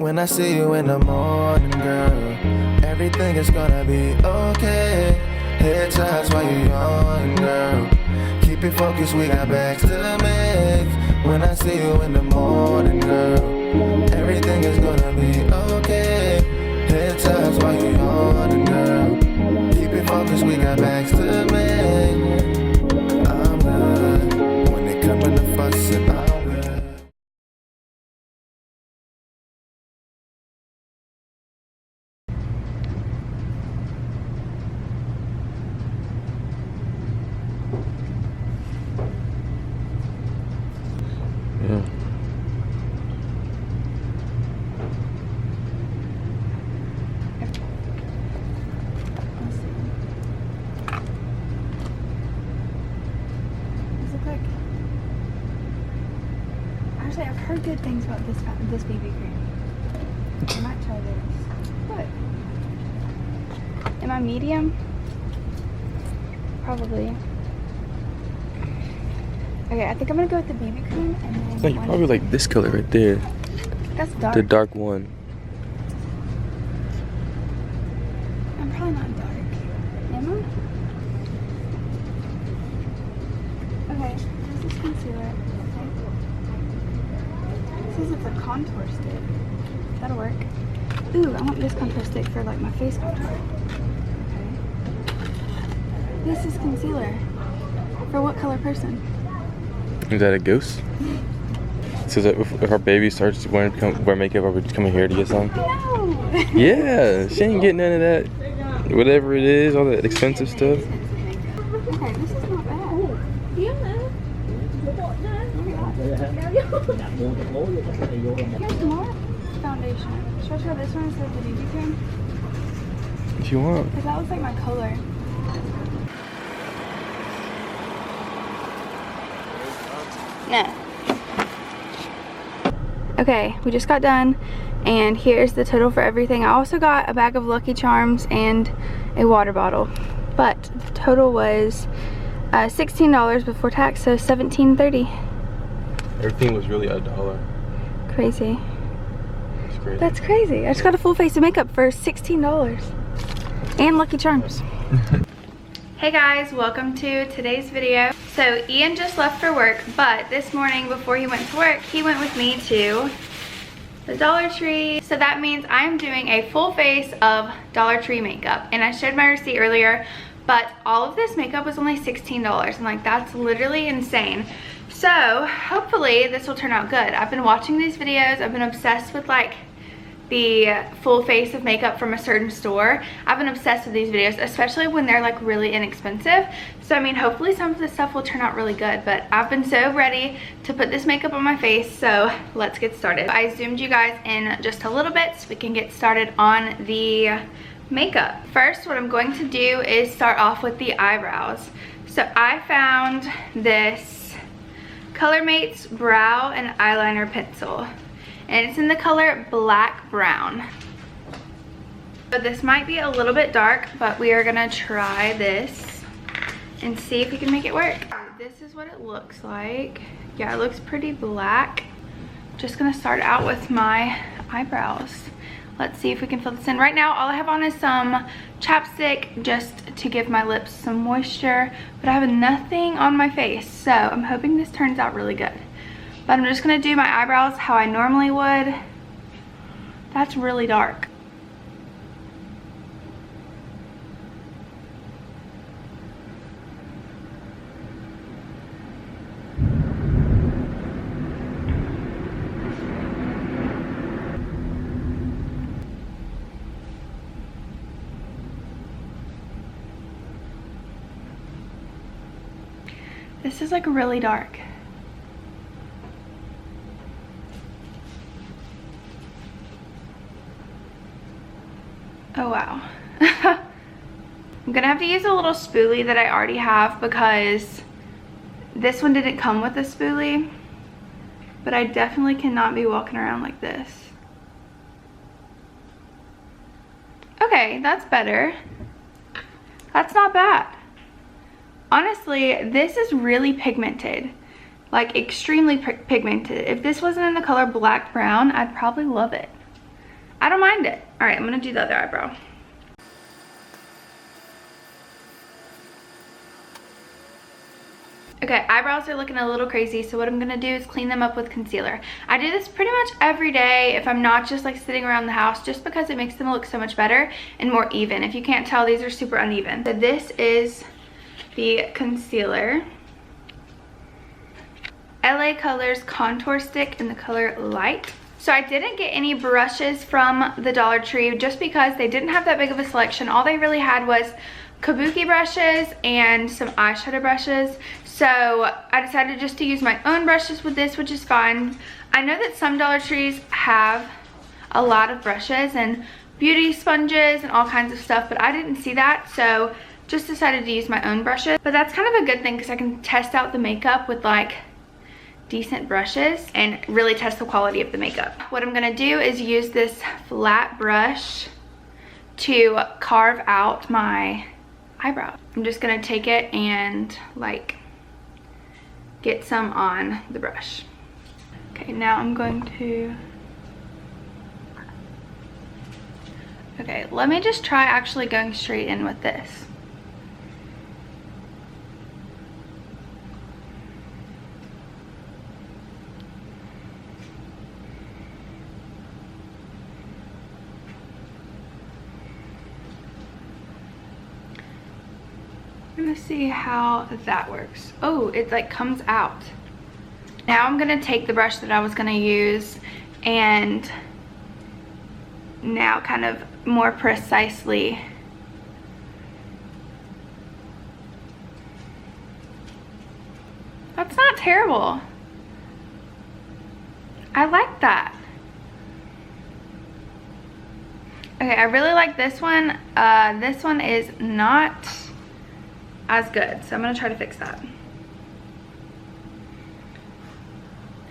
When I see you in the morning, girl, everything is gonna be okay. Head shots while you yawn, girl. Keep it focused, we got bags to make. When I see you in the morning, girl, everything is gonna be okay. Head shots while you yawn, girl. Keep it focused, we got bags to make. I'm good when they come in the fuss and I'm good. Yeah. Does it look like? Actually, I've heard good things about this BB cream. I might try this. What? Am I medium? Probably. Okay, I think I'm gonna go with the BB cream and then. No, you probably like this color right there. That's dark. The dark one. I'm probably not dark. Am I? Okay, this is concealer. It says it's a contour stick. That'll work. Ooh, I want this contour stick for like my face contour. Okay. This is concealer. For what color person? Is that a ghost? So that if our baby starts wear makeup, are we coming here to get some? No! Yeah, she ain't getting none of that. Whatever it is, all that expensive stuff. Okay, this is not bad. Here's more foundation. Should I try this one instead of the BB cream? If you want. Because that looks like my color. No. Okay, we just got done and here's the total for everything. I also got a bag of Lucky Charms and a water bottle, but the total was $16 before tax, so $17.30. Everything was really $1. Crazy. That's crazy. That's crazy. I just got a full face of makeup for $16 and Lucky Charms. Hey guys, welcome to today's video. So Ian just left for work, but this morning before he went to work, he went with me to the Dollar Tree. So that means I'm doing a full face of Dollar Tree makeup. And I showed my receipt earlier, but all of this makeup was only $16. And like, that's literally insane. So hopefully this will turn out good. I've been watching these videos. I've been obsessed with like the full face of makeup from a certain store. I've been obsessed with these videos, especially when they're like really inexpensive. So I mean, hopefully some of this stuff will turn out really good, but I've been so ready to put this makeup on my face, so let's get started. I zoomed you guys in just a little bit so we can get started on the makeup. First, what I'm going to do is start off with the eyebrows. So I found this ColorMates brow and eyeliner pencil. And it's in the color Black Brown. But this might be a little bit dark, but we are gonna try this and see if we can make it work. This is what it looks like. Yeah, it looks pretty black. Just gonna start out with my eyebrows. Let's see if we can fill this in. Right now, all I have on is some chapstick just to give my lips some moisture, but I have nothing on my face, so I'm hoping this turns out really good. But I'm just gonna do my eyebrows how I normally would. That's really dark. This is like really dark. Oh wow. I'm gonna have to use a little spoolie that I already have because this one didn't come with a spoolie, but I definitely cannot be walking around like this. Okay, that's better. That's not bad. Honestly, this is really pigmented, like extremely pigmented. If this wasn't in the color Black Brown, I'd probably love it. I don't mind it. All right, I'm gonna do the other eyebrow. Okay, eyebrows are looking a little crazy, so what I'm gonna do is clean them up with concealer. I do this pretty much every day if I'm not just like sitting around the house, just because it makes them look so much better and more even. If you can't tell, these are super uneven. So this is the concealer. LA Colors Contour Stick in the color Light. So I didn't get any brushes from the Dollar Tree just because they didn't have that big of a selection. All they really had was kabuki brushes and some eyeshadow brushes. So I decided just to use my own brushes with this, which is fine. I know that some Dollar Trees have a lot of brushes and beauty sponges and all kinds of stuff, but I didn't see that, so just decided to use my own brushes. But that's kind of a good thing because I can test out the makeup with like decent brushes and really test the quality of the makeup. What I'm gonna do is use this flat brush to carve out my eyebrow. I'm just gonna take it and like get some on the brush. Okay, now I'm going to, okay, let me just try actually going straight in with this. I'm gonna see how that works. Oh, it like comes out. Now I'm gonna take the brush that I was gonna use and now kind of more precisely that's not terrible. I like that. Okay, I really like this one. This one is not as good, so I'm gonna try to fix that.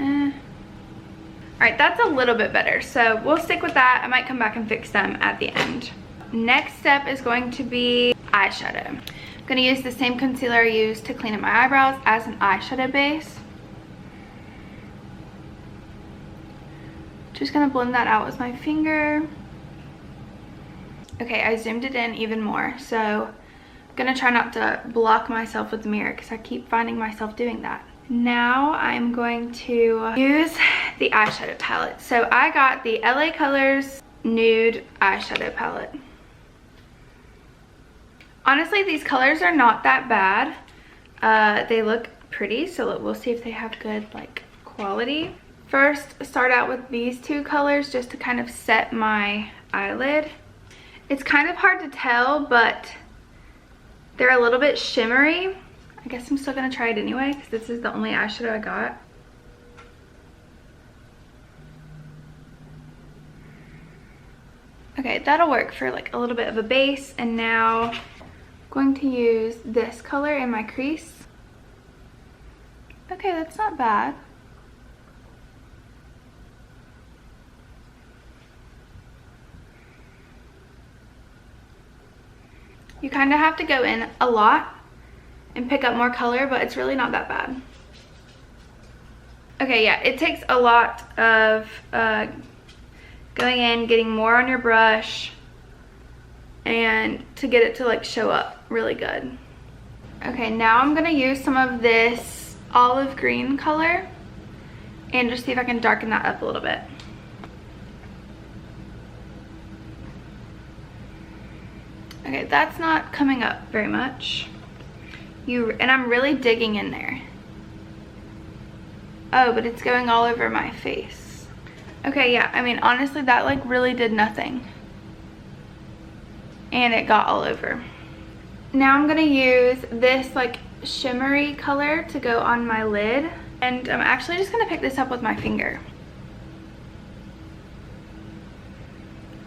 All right, that's a little bit better, so we'll stick with that. I might come back and fix them at the end. Next step is going to be eyeshadow. I'm gonna use the same concealer I used to clean up my eyebrows as an eyeshadow base. Just gonna blend that out with my finger. Okay, I zoomed it in even more, so gonna try not to block myself with the mirror because I keep finding myself doing that. Now I'm going to use the eyeshadow palette. So I got the LA Colors Nude Eyeshadow Palette. Honestly, these colors are not that bad. They look pretty, so we'll see if they have good like quality. First, start out with these two colors just to kind of set my eyelid. It's kind of hard to tell, but they're a little bit shimmery. I guess I'm still gonna try it anyway because this is the only eyeshadow I got. Okay, that'll work for like a little bit of a base. And now I'm going to use this color in my crease. Okay, that's not bad. You kind of have to go in a lot and pick up more color, but it's really not that bad. Okay, yeah, it takes a lot of going in, getting more on your brush, and to get it to like show up really good. Okay, now I'm gonna use some of this olive green color and just see if I can darken that up a little bit. Okay, that's not coming up very much. And I'm really digging in there. Oh, but it's going all over my face. Okay, yeah, I mean, honestly, that like really did nothing. And it got all over. Now I'm gonna use this like shimmery color to go on my lid. And I'm actually just gonna pick this up with my finger.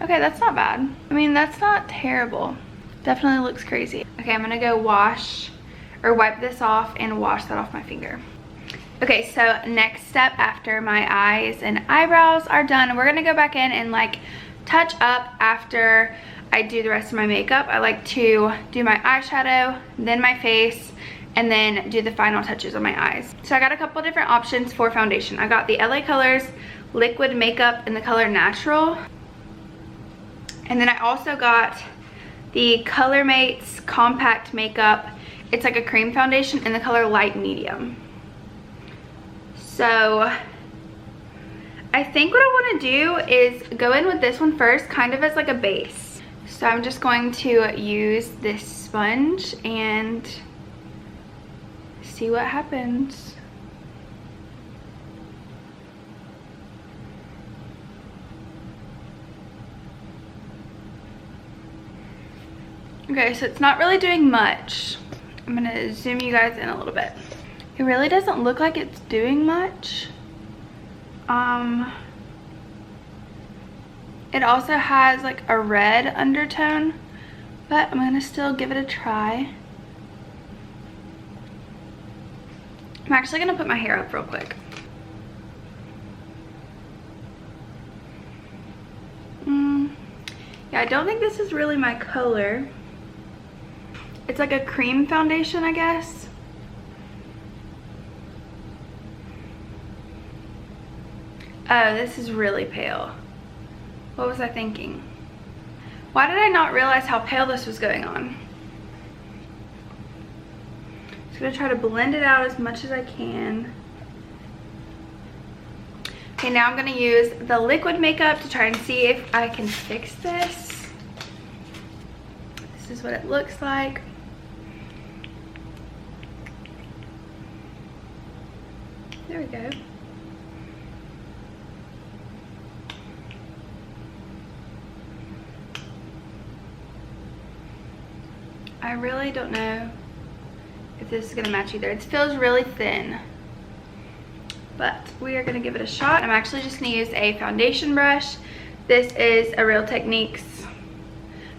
Okay, that's not bad. I mean, that's not terrible. Definitely looks crazy. Okay, I'm gonna go wash or wipe this off and wash that off my finger. Okay, so next step after my eyes and eyebrows are done, we're gonna go back in and like touch up after I do the rest of my makeup. I like to do my eyeshadow, then my face, and then do the final touches on my eyes. So I got a couple different options for foundation. I got the LA Colors Liquid Makeup in the color Natural. And then I also got the Color Mates Compact Makeup. It's like a cream foundation in the color light medium. So I think what I want to do is go in with this one first, kind of as like a base. So I'm just going to use this sponge and see what happens. Okay, so it's not really doing much. I'm gonna zoom you guys in a little bit. It really doesn't look like it's doing much. It also has like a red undertone, but I'm gonna still give it a try. I'm actually gonna put my hair up real quick. Yeah, I don't think this is really my color. It's like a cream foundation, I guess. Oh, this is really pale. What was I thinking? Why did I not realize how pale this was going on? Just gonna try to blend it out as much as I can. Okay, now I'm gonna use the liquid makeup to try and see if I can fix this. This is what it looks like. There we go. I really don't know if this is gonna match either. It feels really thin, but we are gonna give it a shot. I'm actually just gonna use a foundation brush. This is a Real Techniques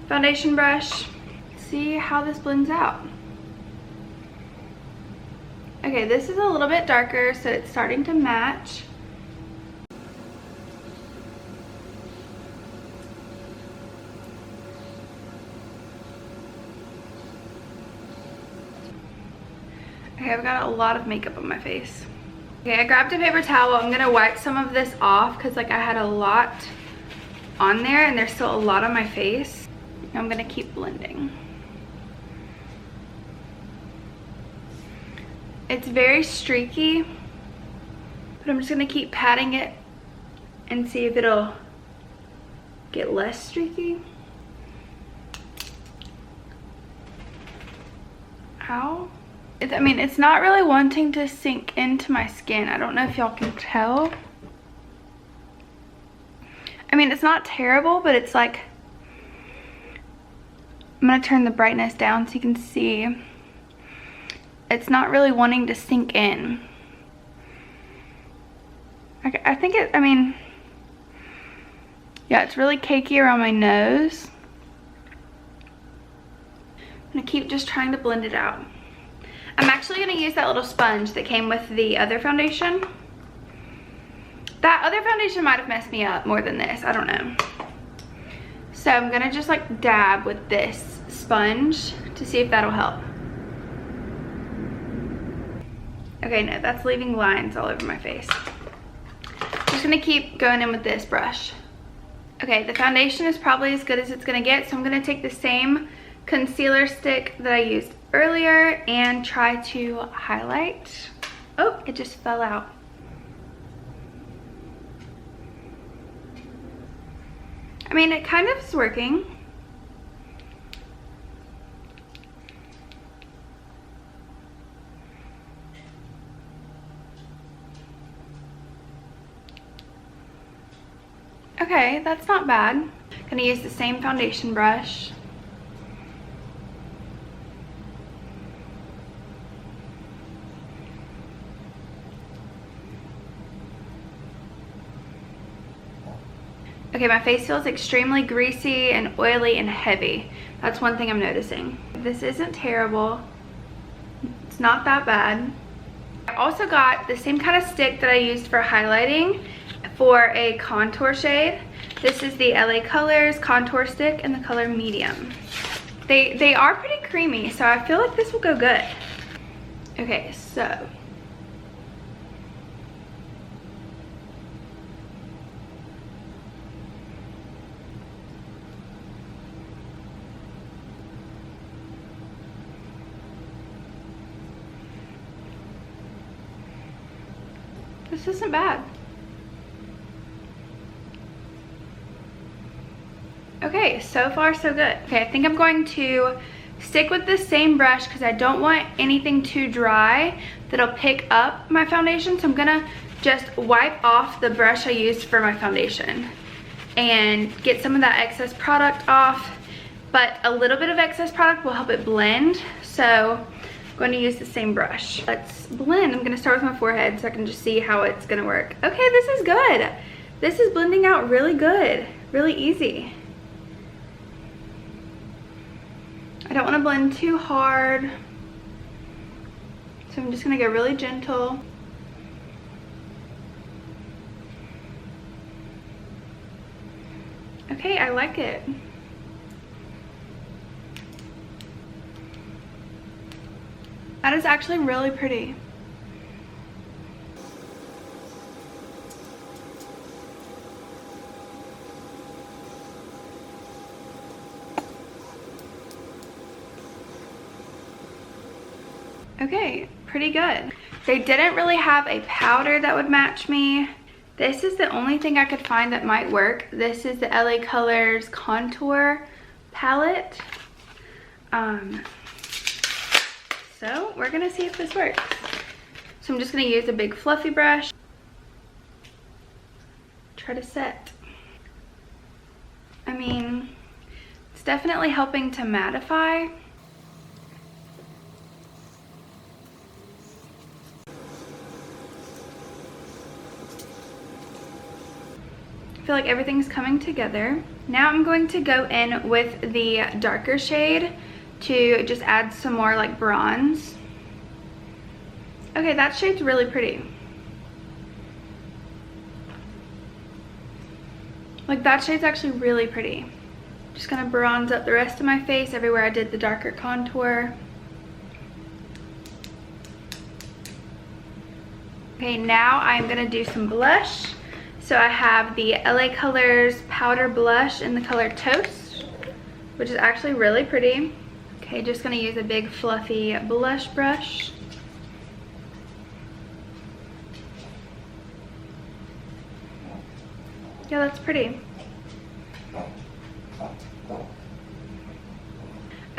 foundation brush. See how this blends out. Okay, this is a little bit darker, so it's starting to match. Okay, I've got a lot of makeup on my face. Okay, I grabbed a paper towel. I'm gonna wipe some of this off because like I had a lot on there and there's still a lot on my face. I'm gonna keep blending. It's very streaky, but I'm just gonna keep patting it and see if it'll get less streaky. Ow. I mean, it's not really wanting to sink into my skin. I don't know if y'all can tell. I mean, it's not terrible, but it's like, I'm gonna turn the brightness down so you can see. It's not really wanting to sink in. I think I mean, yeah, it's really cakey around my nose. I'm gonna keep just trying to blend it out. I'm actually gonna use that little sponge that came with the other foundation. That other foundation might have messed me up more than this, I don't know. So I'm gonna just like dab with this sponge to see if that'll help. Okay, no, that's leaving lines all over my face. Just gonna keep going in with this brush. Okay, the foundation is probably as good as it's gonna get, so I'm gonna take the same concealer stick that I used earlier and try to highlight. Oh, it just fell out. I mean, it kind of is working. Okay, that's not bad. Gonna use the same foundation brush. Okay, my face feels extremely greasy and oily and heavy. That's one thing I'm noticing. This isn't terrible. It's not that bad. I also got the same kind of stick that I used for highlighting for a contour shade. This is the LA Colors contour stick in the color medium. They are pretty creamy, so I feel like this will go good. Okay, so This isn't bad. Okay, so far so good. Okay, I think I'm going to stick with the same brush because I don't want anything too dry that'll pick up my foundation. So I'm gonna just wipe off the brush I used for my foundation and get some of that excess product off. But a little bit of excess product will help it blend. So I'm going to use the same brush. Let's blend. I'm gonna start with my forehead so I can just see how it's gonna work. Okay, this is good. This is blending out really good, really easy. I don't want to blend too hard, so I'm just going to go really gentle. Okay, I like it. That is actually really pretty. Okay, pretty good. They didn't really have a powder that would match me. This is the only thing I could find that might work. This is the LA Colors Contour Palette. So we're gonna see if this works. So I'm just gonna use a big fluffy brush. Try to set. I mean, it's definitely helping to mattify. I feel like everything's coming together. Now I'm going to go in with the darker shade to just add some more like bronze. Okay, that shade's really pretty. Like that shade's actually really pretty. Just gonna bronze up the rest of my face everywhere I did the darker contour. Okay, now I'm gonna do some blush. So I have the LA Colors Powder Blush in the color Toast, which is actually really pretty. Okay, just gonna use a big fluffy blush brush. Yeah, that's pretty.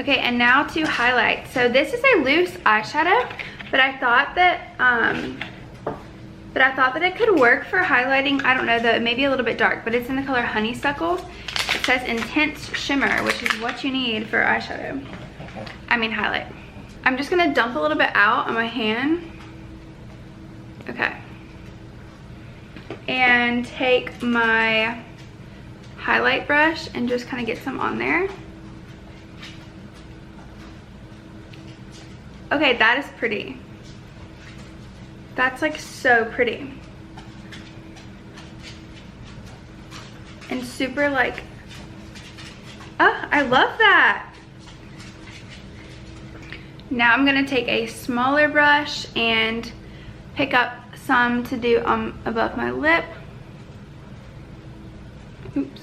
Okay, and now to highlight. So this is a loose eyeshadow, but I thought that it could work for highlighting. I don't know, though, it may be a little bit dark, but it's in the color Honeysuckle. It says Intense Shimmer, which is what you need for eyeshadow. I mean highlight. I'm just gonna dump a little bit out on my hand. Okay. And take my highlight brush and just kind of get some on there. Okay, that is pretty. That's like so pretty. And super like, oh, I love that. Now I'm gonna take a smaller brush and pick up some to do above my lip. Oops.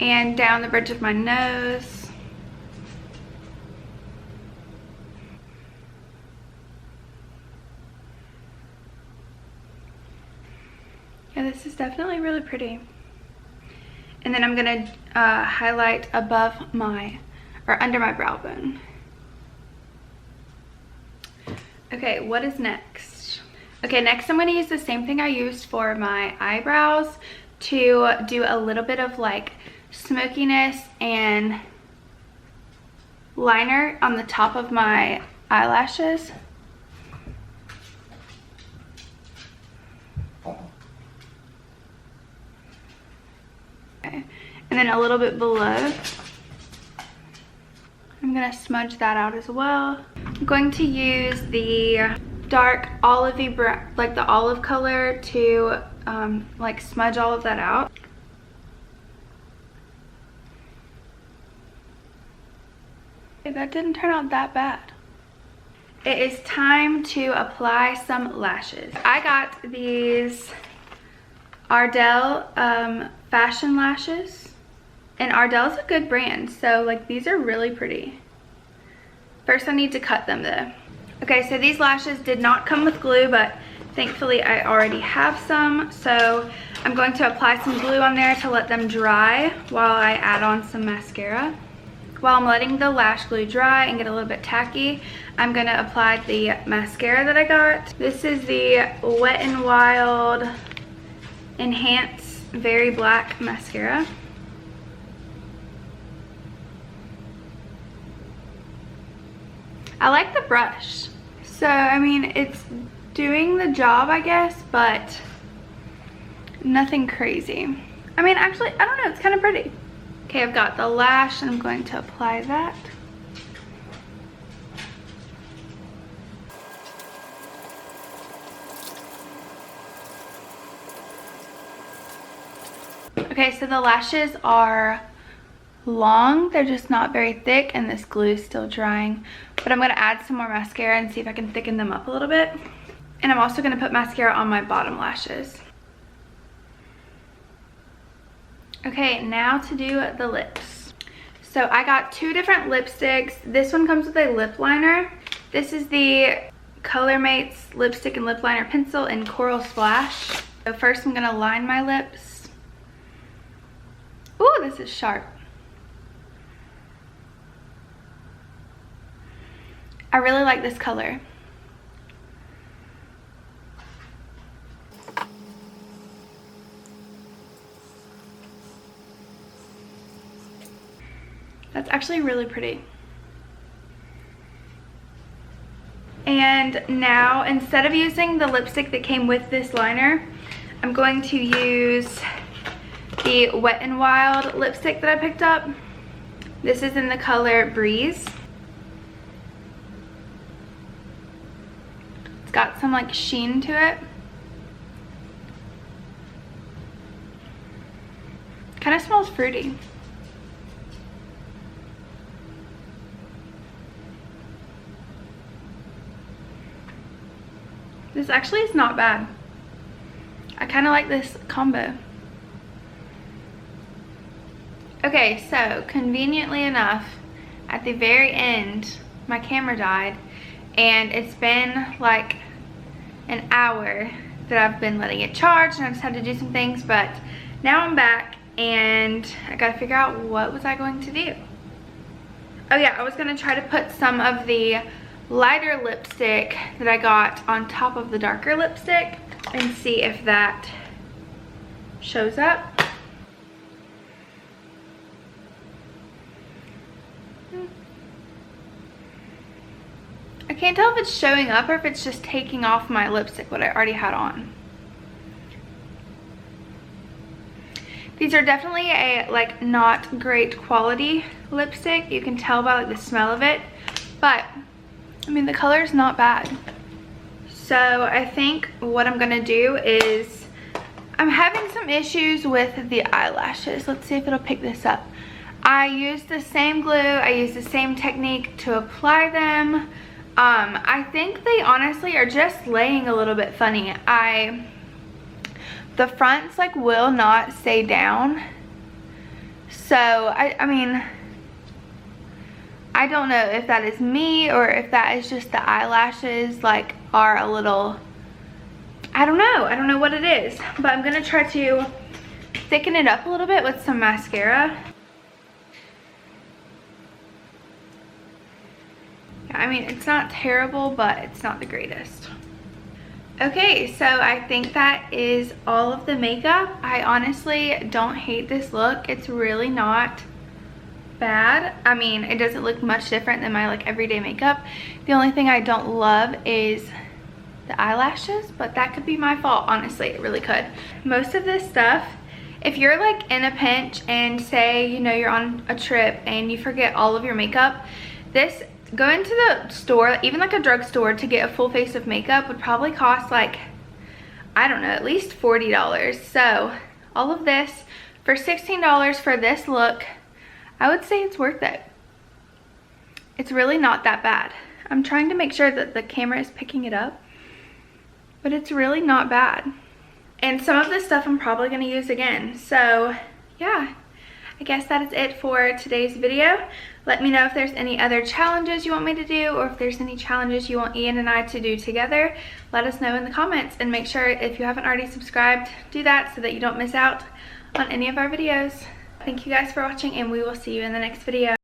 And down the bridge of my nose. Yeah, this is definitely really pretty. And then I'm gonna highlight above my, or under my brow bone. Okay, what is next? Okay, next I'm gonna use the same thing I used for my eyebrows to do a little bit of like smokiness and liner on the top of my eyelashes. Okay. And then a little bit below. I'm gonna smudge that out as well. I'm going to use the dark olivey brown, like the olive color, to like smudge all of that out. Okay, that didn't turn out that bad. It is time to apply some lashes. I got these Ardell fashion lashes, and Ardell's a good brand, so like these are really pretty. First I need to cut them though. Okay, so these lashes did not come with glue, but Thankfully, I already have some, so I'm going to apply some glue on there to let them dry while I add on some mascara. While I'm letting the lash glue dry and get a little bit tacky, I'm going to apply the mascara that I got. This is the Wet n Wild Enhance Very Black Mascara. I like the brush. So, I mean, it's doing the job, I guess, but nothing crazy. I mean, actually, I don't know, it's kind of pretty. Okay, I've got the lash and I'm going to apply that. Okay, so the lashes are long, they're just not very thick, and this glue is still drying. But I'm going to add some more mascara and see if I can thicken them up a little bit. And I'm also going to put mascara on my bottom lashes. Okay, now to do the lips. So I got 2 different lipsticks. This one comes with a lip liner. This is the Color Mates lipstick and lip liner pencil in Coral Splash. So first I'm going to line my lips. Ooh, this is sharp. I really like this color. That's actually really pretty. And now, instead of using the lipstick that came with this liner, I'm going to use the Wet n Wild lipstick that I picked up. This is in the color Breeze. It's got some like sheen to it. Kind of smells fruity. This actually is not bad. I kind of like this combo. Okay, so conveniently enough, at the very end, my camera died, and it's been like an hour that I've been letting it charge, and I just had to do some things, but now I'm back, and I gotta figure out what was I going to do. Oh yeah, I was gonna try to put some of the lighter lipstick that I got on top of the darker lipstick and see if that shows up. I can't tell if it's showing up or if it's just taking off my lipstick, what I already had on. These are definitely a like not great quality lipstick. You can tell by like the smell of it, but I mean the color is not bad. So I think what I'm gonna do is, I'm having some issues with the eyelashes. Let's see if it'll pick this up. I used the same glue, I used the same technique to apply them. I think they honestly are just laying a little bit funny. The fronts like will not stay down. So I mean, I don't know if that is me or if that is just the eyelashes like are a little, I don't know what it is, but I'm gonna try to thicken it up a little bit with some mascara. I mean, it's not terrible, but it's not the greatest. Okay, so I think that is all of the makeup. I honestly don't hate this look. It's really not bad. I mean, it doesn't look much different than my like everyday makeup. The only thing I don't love is the eyelashes, but that could be my fault, honestly. It really could. Most of this stuff, if you're like in a pinch and say, you know, you're on a trip and you forget all of your makeup, going to the store, even like a drugstore, to get a full face of makeup would probably cost like, I don't know, at least $40. So all of this for $16 for this look, I would say it's worth it. It's really not that bad. I'm trying to make sure that the camera is picking it up, but it's really not bad. And some of this stuff I'm probably going to use again. So yeah, I guess that is it for today's video. Let me know if there's any other challenges you want me to do, or if there's any challenges you want Ian and I to do together. Let us know in the comments, and make sure if you haven't already subscribed, do that so that you don't miss out on any of our videos. Thank you guys for watching, and we will see you in the next video.